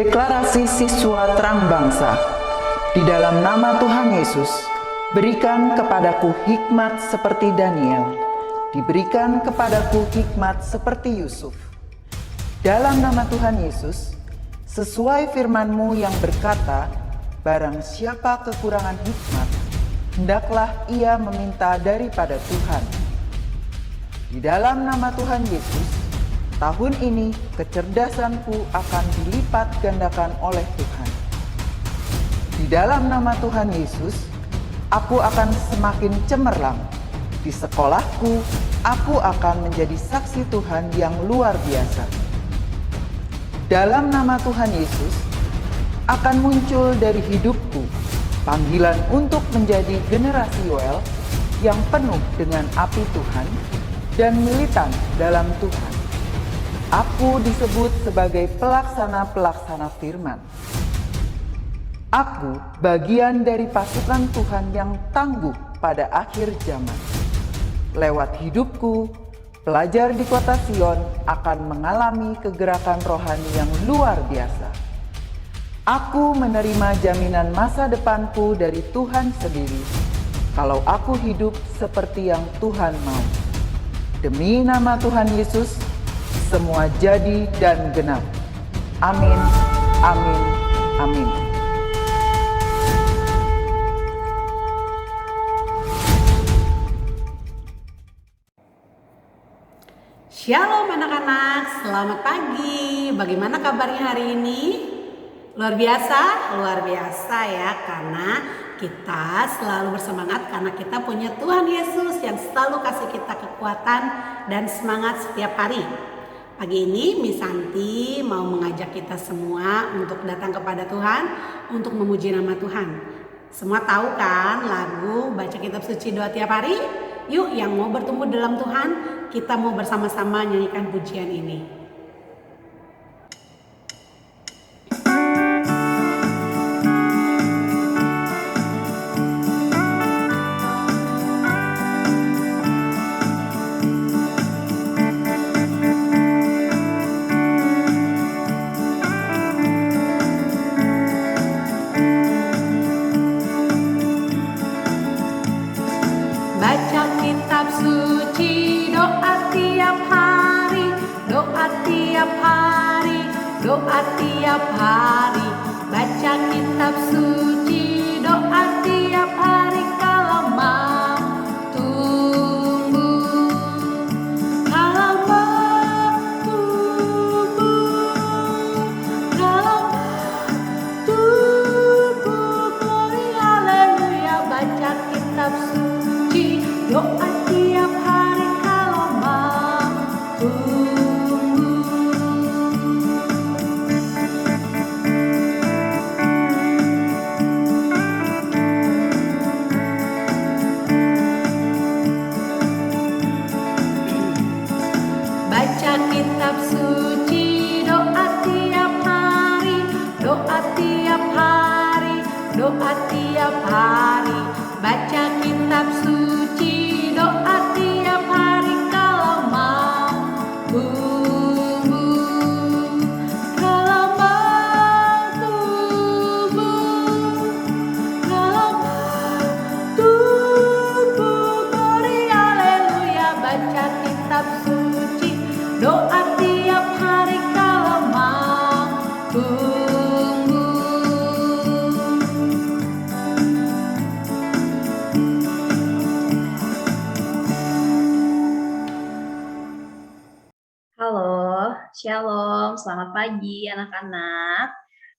Deklarasi Siswa Terang Bangsa. Di dalam nama Tuhan Yesus, berikan kepadaku hikmat seperti Daniel, diberikan kepadaku hikmat seperti Yusuf. Dalam nama Tuhan Yesus, sesuai firman-Mu yang berkata, barang siapa kekurangan hikmat, hendaklah ia meminta daripada Tuhan. Di dalam nama Tuhan Yesus, tahun ini kecerdasanku akan dilipat gandakan oleh Tuhan. Di dalam nama Tuhan Yesus, aku akan semakin cemerlang. Di sekolahku, aku akan menjadi saksi Tuhan yang luar biasa. Dalam nama Tuhan Yesus, akan muncul dari hidupku panggilan untuk menjadi generasi Yoel yang penuh dengan api Tuhan dan militan dalam Tuhan. Aku disebut sebagai pelaksana-pelaksana firman. Aku bagian dari pasukan Tuhan yang tangguh pada akhir zaman. Lewat hidupku, pelajar di kota Sion akan mengalami kegerakan rohani yang luar biasa. Aku menerima jaminan masa depanku dari Tuhan sendiri, kalau aku hidup seperti yang Tuhan mau. Demi nama Tuhan Yesus, semua jadi dan genap. Amin, amin, amin. Shalom anak-anak, selamat pagi. Bagaimana kabarnya hari ini? Luar biasa ya, karena kita selalu bersemangat karena kita punya Tuhan Yesus yang selalu kasih kita kekuatan dan semangat setiap hari. Pagi ini Miss Santi mau mengajak kita semua untuk datang kepada Tuhan untuk memuji nama Tuhan. Semua tahu kan lagu baca kitab suci doa tiap hari? Yuk yang mau bertumbuh dalam Tuhan, kita mau bersama-sama nyanyikan pujian ini. Baca kitab suci, doa tiap hari, doa tiap hari, doa tiap hari. Baca kitab suci, doa tiap hari, kalau mau tumbuh, kalau mau tumbuh, kalau mau tumbuh, glory haleluya. Baca kitab suci, doa tiap hari, kalau mau tumbuh. Baca kitab suci, doa tiap hari, doa tiap hari, doa tiap hari. Baca kitab suci, doa tiap hari, kalau mau tumbuh, kalau mau tumbuh, kalau mau tumbuh, glory haleluya. Baca kitab suci, doa tiap hari, kalau mau tumbuh. Halo, shalom, selamat pagi anak-anak.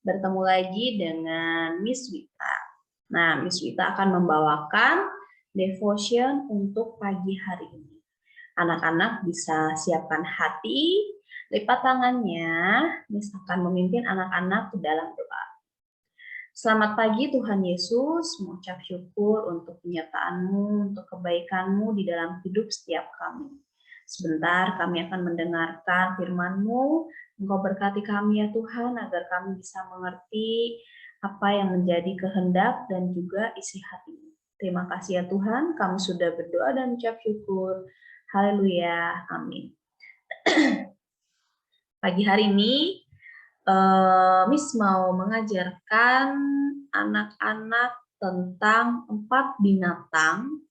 Bertemu lagi dengan Miss Wita. Nah, Miss Wita akan membawakan devotion untuk pagi hari ini. Anak-anak bisa siapkan hati, lipat tangannya, Miss akan memimpin anak-anak ke dalam doa. Selamat pagi Tuhan Yesus, mengucap syukur untuk penyertaan-Mu, untuk kebaikan-Mu di dalam hidup setiap kami. Sebentar kami akan mendengarkan firman-Mu. Engkau berkati kami ya Tuhan, agar kami bisa mengerti apa yang menjadi kehendak dan juga isi hati-Mu. Terima kasih ya Tuhan, kami sudah berdoa dan ucap syukur. Haleluya, amin. Pagi hari ini Miss mau mengajarkan anak-anak tentang 4 binatang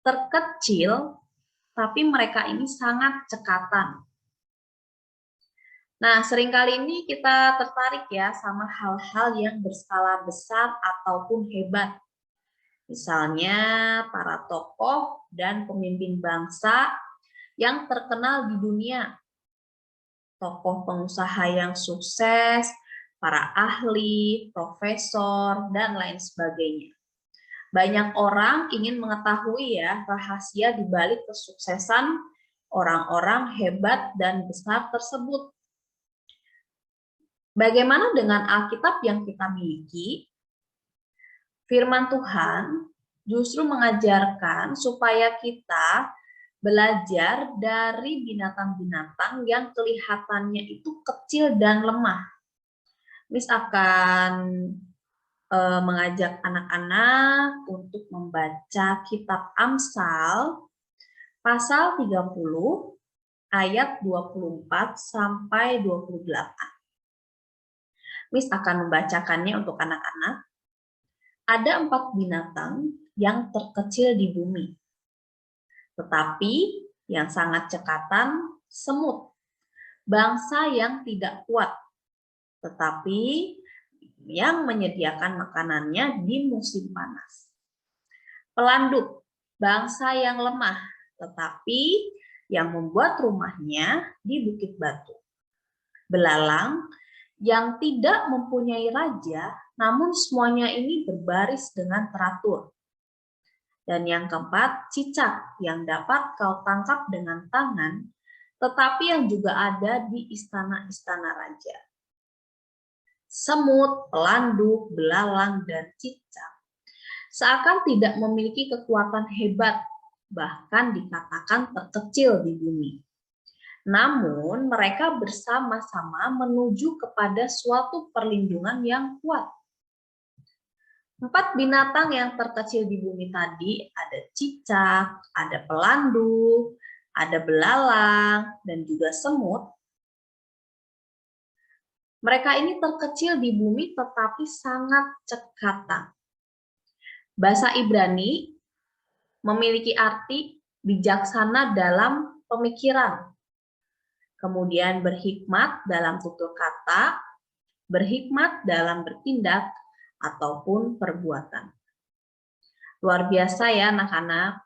terkecil, tapi mereka ini sangat cekatan. Nah, seringkali ini kita tertarik ya sama hal-hal yang berskala besar ataupun hebat. Misalnya para tokoh dan pemimpin bangsa yang terkenal di dunia, tokoh pengusaha yang sukses, para ahli, profesor, dan lain sebagainya. Banyak orang ingin mengetahui ya rahasia di balik kesuksesan orang-orang hebat dan besar tersebut. Bagaimana dengan Alkitab yang kita miliki? Firman Tuhan justru mengajarkan supaya kita belajar dari binatang-binatang yang kelihatannya itu kecil dan lemah. Miss akan mengajak anak-anak untuk membaca kitab Amsal pasal 30 ayat 24 sampai 28. Miss akan membacakannya untuk anak-anak. Ada 4 binatang yang terkecil di bumi. Tetapi yang sangat cekatan, semut. Bangsa yang tidak kuat. Tetapi yang menyediakan makanannya di musim panas. Pelanduk, bangsa yang lemah. Tetapi yang membuat rumahnya di bukit batu. Belalang, yang tidak mempunyai raja, namun semuanya ini berbaris dengan teratur. Dan yang keempat, cicak yang dapat kau tangkap dengan tangan, tetapi yang juga ada di istana-istana raja. Semut, pelanduk, belalang, dan cicak seakan tidak memiliki kekuatan hebat, bahkan dikatakan terkecil di bumi. Namun, mereka bersama-sama menuju kepada suatu perlindungan yang kuat. 4 binatang yang terkecil di bumi tadi ada cicak, ada pelanduk, ada belalang, dan juga semut. Mereka ini terkecil di bumi tetapi sangat cekatan. Bahasa Ibrani memiliki arti bijaksana dalam pemikiran. Kemudian berhikmat dalam tutur kata, berhikmat dalam bertindak, ataupun perbuatan. Luar biasa ya anak-anak.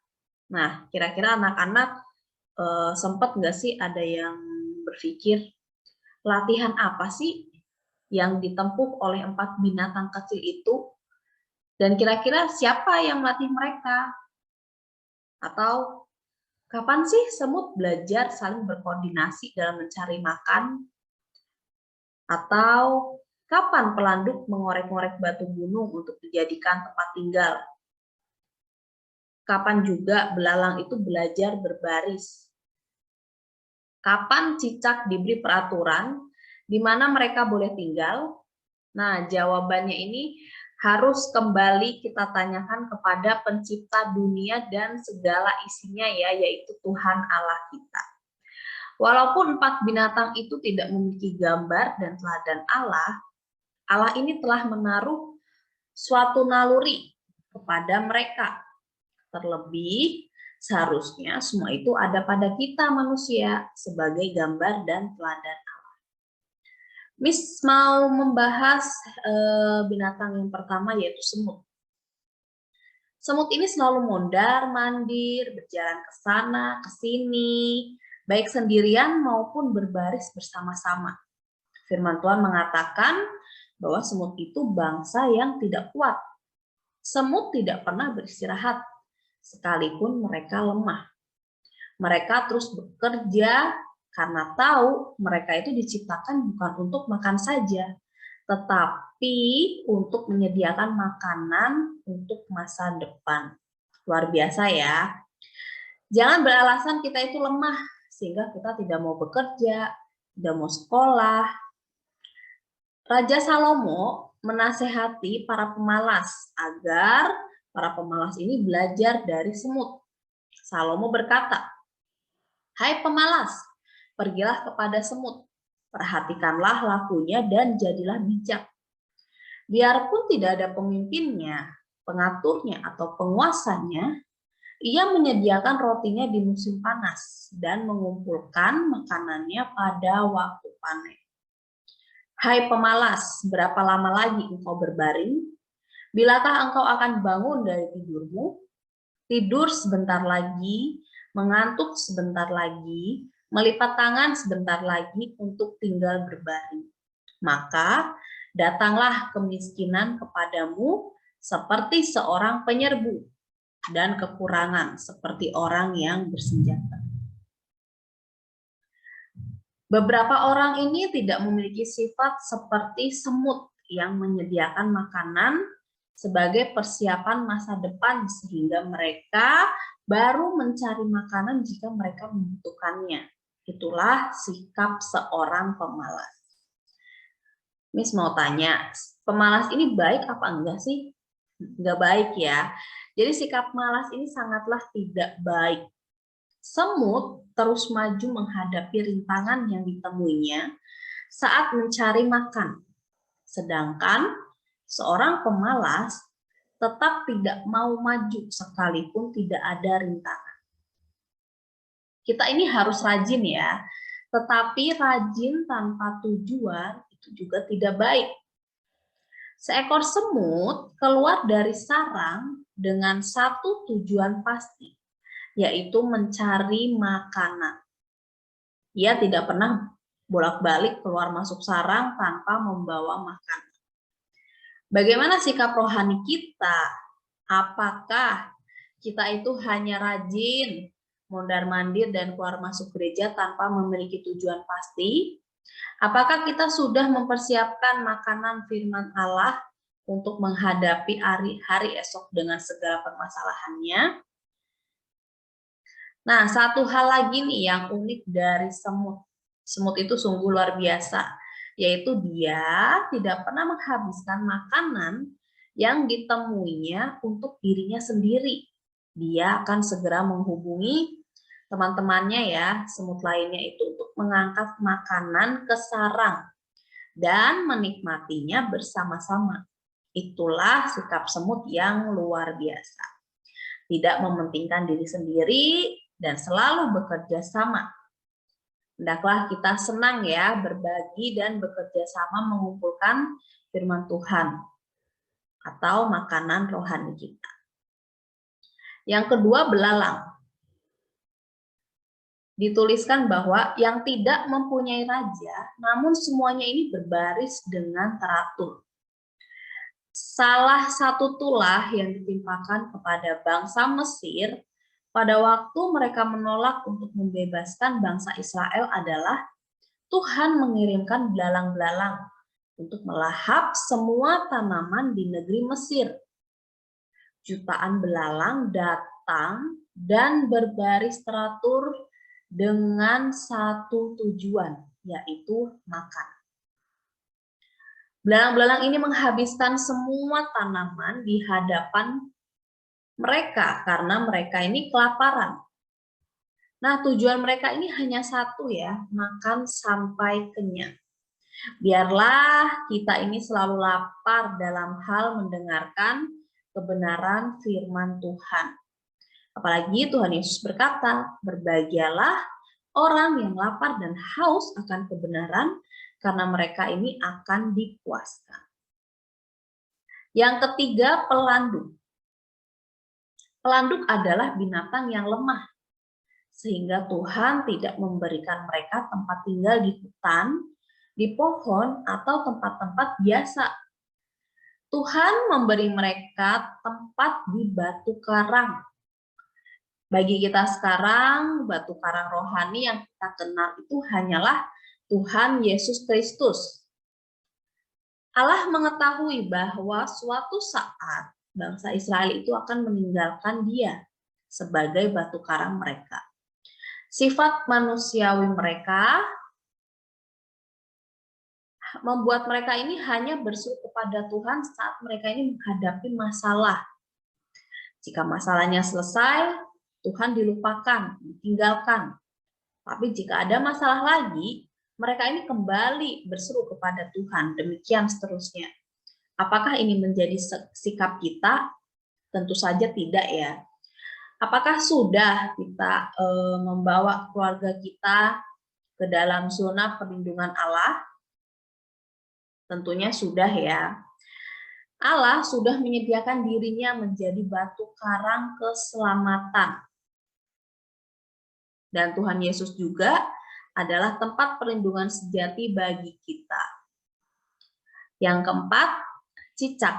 Nah, kira-kira anak-anak sempat nggak sih ada yang berpikir, latihan apa sih yang ditempuh oleh 4 binatang kecil itu? Dan kira-kira siapa yang melatih mereka? Atau kapan sih semut belajar saling berkoordinasi dalam mencari makan? Atau kapan pelanduk mengorek-ngorek batu gunung untuk dijadikan tempat tinggal? Kapan juga belalang itu belajar berbaris? Kapan cicak diberi peraturan di mana mereka boleh tinggal? Nah, jawabannya ini harus kembali kita tanyakan kepada pencipta dunia dan segala isinya ya, yaitu Tuhan Allah kita. Walaupun 4 binatang itu tidak memiliki gambar dan teladan Allah, Allah ini telah menaruh suatu naluri kepada mereka. Terlebih, seharusnya semua itu ada pada kita manusia sebagai gambar dan teladan Allah. Miss mau membahas binatang yang pertama yaitu semut. Semut ini selalu mondar-mandir, berjalan ke sana, ke sini, baik sendirian maupun berbaris bersama-sama. Firman Tuhan mengatakan bahwa semut itu bangsa yang tidak kuat. Semut tidak pernah beristirahat, sekalipun mereka lemah. Mereka terus bekerja karena tahu mereka itu diciptakan bukan untuk makan saja, tetapi untuk menyediakan makanan untuk masa depan. Luar biasa ya. Jangan beralasan kita itu lemah, sehingga kita tidak mau bekerja, tidak mau sekolah. Raja Salomo menasehati para pemalas agar para pemalas ini belajar dari semut. Salomo berkata, "Hai pemalas, pergilah kepada semut. Perhatikanlah lakunya dan jadilah bijak. Biarpun tidak ada pemimpinnya, pengaturnya, atau penguasanya, ia menyediakan rotinya di musim panas dan mengumpulkan makanannya pada waktu panen. Hai pemalas, berapa lama lagi engkau berbaring? Bilakah engkau akan bangun dari tidurmu? Tidur sebentar lagi, mengantuk sebentar lagi, melipat tangan sebentar lagi untuk tinggal berbaring. Maka datanglah kemiskinan kepadamu seperti seorang penyerbu, dan kekurangan seperti orang yang bersenjata. Beberapa orang ini tidak memiliki sifat seperti semut yang menyediakan makanan sebagai persiapan masa depan sehingga mereka baru mencari makanan jika mereka membutuhkannya. Itulah sikap seorang pemalas. Miss mau tanya, pemalas ini baik apa enggak sih? Enggak baik ya. Jadi sikap malas ini sangatlah tidak baik. Semut terus maju menghadapi rintangan yang ditemuinya saat mencari makan. Sedangkan seorang pemalas tetap tidak mau maju sekalipun tidak ada rintangan. Kita ini harus rajin ya, tetapi rajin tanpa tujuan itu juga tidak baik. Seekor semut keluar dari sarang dengan satu tujuan pasti, yaitu mencari makanan. Ia tidak pernah bolak-balik keluar masuk sarang tanpa membawa makanan. Bagaimana sikap rohani kita? Apakah kita itu hanya rajin mondar-mandir dan keluar masuk gereja tanpa memiliki tujuan pasti? Apakah kita sudah mempersiapkan makanan firman Allah untuk menghadapi hari esok dengan segala permasalahannya? Nah, satu hal lagi nih yang unik dari semut. Semut itu sungguh luar biasa, yaitu dia tidak pernah menghabiskan makanan yang ditemuinya untuk dirinya sendiri. Dia akan segera menghubungi teman-temannya ya, semut lainnya itu untuk mengangkat makanan ke sarang dan menikmatinya bersama-sama. Itulah sikap semut yang luar biasa. Tidak mementingkan diri sendiri dan selalu bekerja sama. Hendaklah kita senang ya berbagi dan bekerja sama mengumpulkan firman Tuhan atau makanan rohani kita. Yang kedua, belalang. Dituliskan bahwa yang tidak mempunyai raja, namun semuanya ini berbaris dengan teratur. Salah satu tulah yang ditimpakan kepada bangsa Mesir pada waktu mereka menolak untuk membebaskan bangsa Israel adalah Tuhan mengirimkan belalang-belalang untuk melahap semua tanaman di negeri Mesir. Jutaan belalang datang dan berbaris teratur dengan satu tujuan, yaitu makan. Belalang-belalang ini menghabiskan semua tanaman di hadapan mereka karena mereka ini kelaparan. Nah, tujuan mereka ini hanya satu ya, makan sampai kenyang. Biarlah kita ini selalu lapar dalam hal mendengarkan kebenaran firman Tuhan. Apalagi Tuhan Yesus berkata, berbahagialah orang yang lapar dan haus akan kebenaran, karena mereka ini akan dipuaskan. Yang ketiga, pelanduk. Pelanduk adalah binatang yang lemah, sehingga Tuhan tidak memberikan mereka tempat tinggal di hutan, di pohon, atau tempat-tempat biasa. Tuhan memberi mereka tempat di batu karang. Bagi kita sekarang, batu karang rohani yang kita kenal itu hanyalah Tuhan Yesus Kristus. Allah mengetahui bahwa suatu saat bangsa Israel itu akan meninggalkan Dia sebagai batu karang mereka. Sifat manusiawi mereka membuat mereka ini hanya berseru kepada Tuhan saat mereka ini menghadapi masalah. Jika masalahnya selesai, Tuhan dilupakan, ditinggalkan. Tapi jika ada masalah lagi, Mereka ini kembali berseru kepada Tuhan, demikian seterusnya. Apakah ini menjadi sikap kita? Tentu saja tidak ya. Apakah sudah kita membawa keluarga kita ke dalam zona perlindungan Allah? Tentunya sudah ya. Allah sudah menyediakan dirinya menjadi batu karang keselamatan. Dan Tuhan Yesus juga adalah tempat perlindungan sejati bagi kita. Yang keempat, cicak.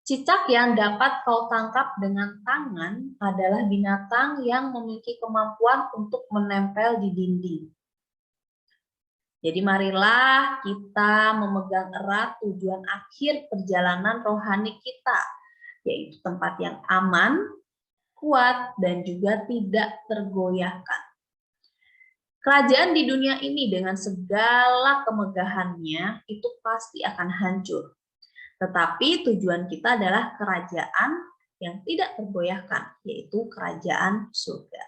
Cicak yang dapat kau tangkap dengan tangan adalah binatang yang memiliki kemampuan untuk menempel di dinding. Jadi marilah kita memegang erat tujuan akhir perjalanan rohani kita, yaitu tempat yang aman, kuat, dan juga tidak tergoyahkan. Kerajaan di dunia ini dengan segala kemegahannya itu pasti akan hancur. Tetapi tujuan kita adalah kerajaan yang tidak tergoyahkan, yaitu kerajaan surga.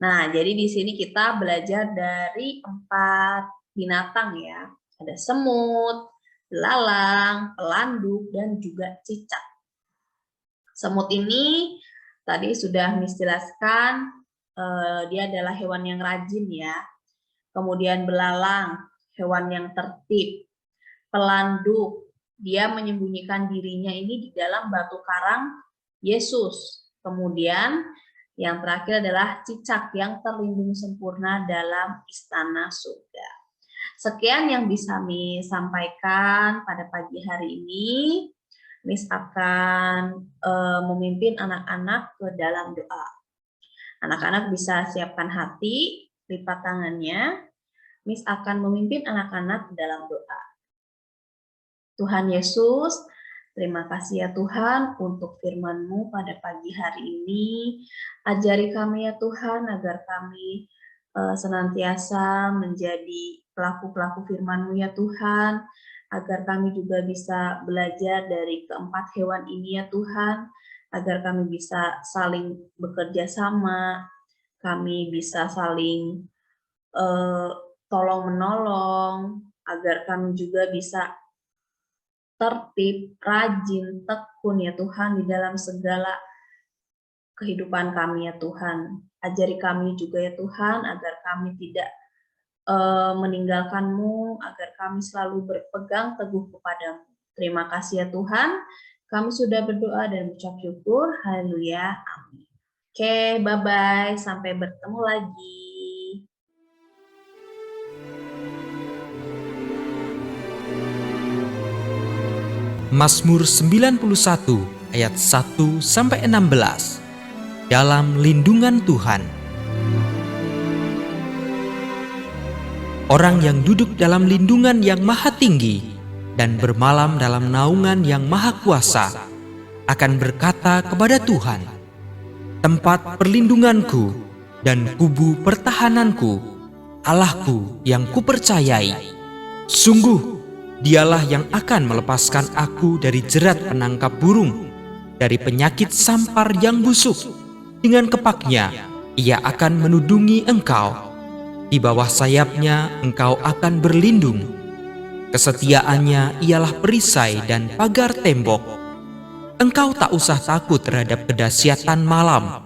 Nah, jadi di sini kita belajar dari 4 binatang ya. Ada semut, belalang, pelanduk, dan juga cicak. Semut ini tadi sudah menjelaskan dia adalah hewan yang rajin ya. Kemudian belalang, hewan yang tertib. Pelanduk, dia menyembunyikan dirinya ini di dalam batu karang Yesus. Kemudian yang terakhir adalah cicak yang terlindung sempurna dalam istana surga. Sekian yang bisa Miss sampaikan pada pagi hari ini. Miss akan memimpin anak-anak ke dalam doa. Anak-anak bisa siapkan hati, lipat tangannya. Miss akan memimpin anak-anak ke dalam doa. Tuhan Yesus, terima kasih ya Tuhan untuk firman-Mu pada pagi hari ini. Ajari kami ya Tuhan agar kami senantiasa menjadi pelaku-pelaku firman-Mu ya Tuhan. Agar kami juga bisa belajar dari keempat hewan ini ya Tuhan. Agar kami bisa saling bekerja sama. Kami bisa saling tolong-menolong. Agar kami juga bisa tertib, rajin, tekun ya Tuhan di dalam segala kehidupan kami ya Tuhan. Ajari kami juga ya Tuhan agar kami tidak meninggalkan-Mu, agar kami selalu berpegang teguh kepadamu. Terima kasih ya Tuhan, kami sudah berdoa dan mengucap syukur. Haleluya, amin. Oke, bye-bye, sampai bertemu lagi. Mazmur 91 ayat 1-16. Dalam lindungan Tuhan. Orang yang duduk dalam lindungan yang maha tinggi dan bermalam dalam naungan yang maha kuasa akan berkata kepada Tuhan, tempat perlindunganku dan kubu pertahananku, Allahku yang kupercayai. Sungguh Dialah yang akan melepaskan aku dari jerat penangkap burung, dari penyakit sampar yang busuk. Dengan kepaknya, ia akan menudungi engkau. Di bawah sayapnya, engkau akan berlindung. Kesetiaannya ialah perisai dan pagar tembok. Engkau tak usah takut terhadap kedahsyatan malam,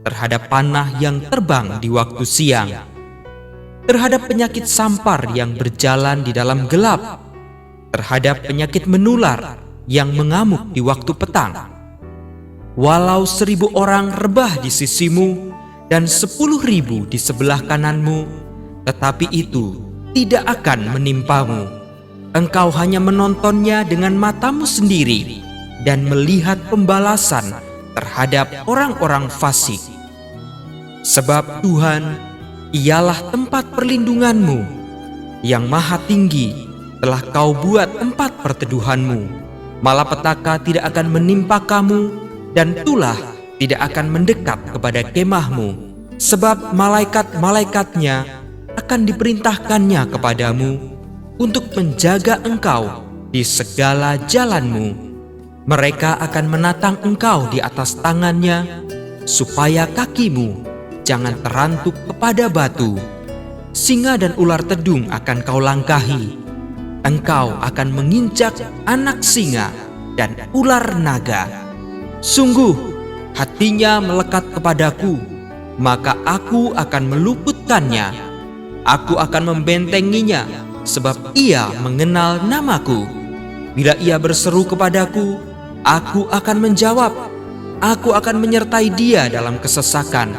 terhadap panah yang terbang di waktu siang, terhadap penyakit sampar yang berjalan di dalam gelap, terhadap penyakit menular yang mengamuk di waktu petang. Walau 1000 orang rebah di sisimu dan 10.000 di sebelah kananmu, tetapi itu tidak akan menimpamu. Engkau hanya menontonnya dengan matamu sendiri dan melihat pembalasan terhadap orang-orang fasik. Sebab Tuhan ialah tempat perlindunganmu, yang maha tinggi telah kau buat tempat perteduhanmu. Malapetaka tidak akan menimpa kamu, dan tulah tidak akan mendekat kepada kemahmu. Sebab malaikat-malaikatnya akan diperintahkannya kepadamu untuk menjaga engkau di segala jalanmu. Mereka akan menatang engkau di atas tangannya, supaya kakimu jangan terantuk kepada batu. singa dan ular tedung akan kau langkahi. Engkau akan menginjak anak singa dan ular naga. Sungguh, hatinya melekat kepadaku, maka aku akan meluputkannya. Aku akan membentenginya, sebab ia mengenal namaku. Bila ia berseru kepadaku, aku akan menjawab. Aku akan menyertai dia dalam kesesakan.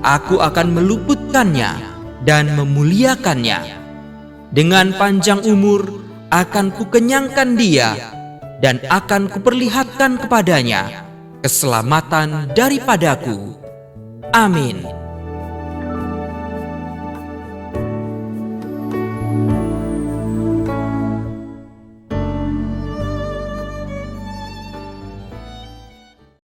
Aku akan meluputkannya dan memuliakannya. Dengan panjang umur akan kukenyangkan dia, dan akan kuperlihatkan kepadanya keselamatan daripadaku. Amin.